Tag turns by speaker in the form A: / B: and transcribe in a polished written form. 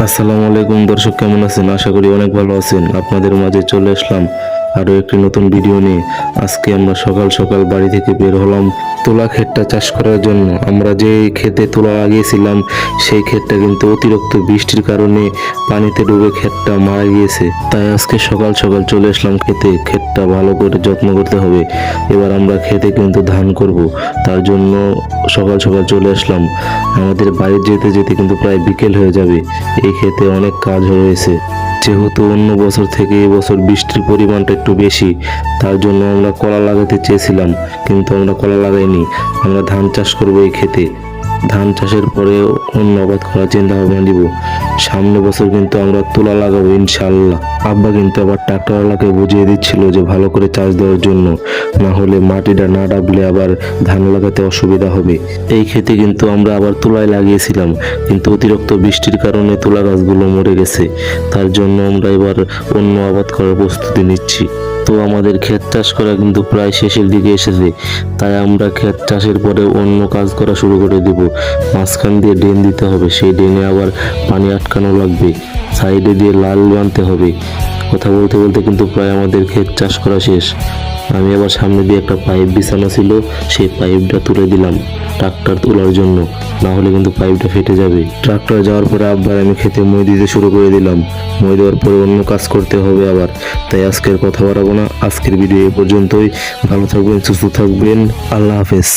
A: আসসালামু আলাইকুম দর্শক, কেমন আছেন? আশা করি অনেক ভালো আছেন। আপনাদের মাঝে চলে আসলাম আরও একটি নতুন ভিডিও নিয়ে। আজকে আমরা সকাল সকাল বাড়ি থেকে বের হলাম তুলা ক্ষেতটা চাষ করার জন্য। আমরা যে ক্ষেতে তুলা লাগিয়েছিলাম সেই ক্ষেতটা কিন্তু অতিরিক্ত বৃষ্টির কারণে পানিতে ডুবে ক্ষেতটা মারা গিয়েছে। তাই আজকে সকাল সকাল চলে আসলাম ক্ষেতে। ক্ষেতটা ভালো করে যত্ন করতে হবে। এবার আমরা ক্ষেতে কিন্তু ধান করব, তার জন্য সকাল সকাল চলে আসলাম। আমাদের বাড়ি যেতে যেতে কিন্তু প্রায় বিকেল হয়ে যাবে। এই ক্ষেতে অনেক কাজ রয়েছে। যেহেতু অন্য বছর থেকে এবছর বৃষ্টির পরিমাণটা একটু বেশি, তার জন্য আমরা কলা লাগাতে চেয়েছিলাম, কিন্তু আমরা কলা লাগাইনি। আমরা ধান চাষ করবো এই ক্ষেতে। ধান চাষের পরে অন্য আবাদ করার চিন্তা ভাবনা দিব। সামনে বছর কিন্তু আমরা তুলা লাগাবো ইনশাআল্লাহ। আব্বা কিন্তু আবার ট্রাক্টরওয়ালাকে বুঝিয়ে দিচ্ছিল যে ভালো করে চাষ দেওয়ার জন্য, না হলে মাটিটা না ডাবলে আবার ধান লাগাতে অসুবিধা হবে। এই ক্ষেতে কিন্তু আমরা আবার তুলায় লাগিয়েছিলাম, কিন্তু অতিরিক্ত বৃষ্টির কারণে তুলা গাছগুলো মরে গেছে। তার জন্য আমরা এবার অন্য আবাদ করার প্রস্তুতি নিচ্ছি। তো আমাদের ক্ষেত চাষ করা কিন্তু প্রায় শেষের দিকে এসেছে, তাই আমরা ক্ষেত চাষের পরে অন্য কাজ করা শুরু করে দেব। মাঝখান দিয়ে ড্রেন দিতে হবে, সেই ড্রেনে আবার পানি আটকানো লাগবে, সাইডে দিয়ে লাল বানতে হবে। কথা বলতে বলতে কিন্তু প্রায় আমাদের ক্ষেত চাষ করা শেষ। আমি আবার সামনে দিয়ে একটা পাইপ বিছানো ছিল, সেই পাইপটা তুলে দিলাম ট্রাক্টর তোলার জন্য, না হলে কিন্তু পাইপটা ফেটে যাবে। ট্রাক্টর যাওয়ার পরে আবার আমি খেতে মই দিতে শুরু করে দিলাম। মই দেওয়ার পরে অন্য কাজ করতে হবে আবার। তাই আজকের কথা বাড়াবো না, আজকের ভিডিও এ পর্যন্তই। ভালো থাকবেন, সুস্থ থাকবেন, আল্লাহ হাফেজ।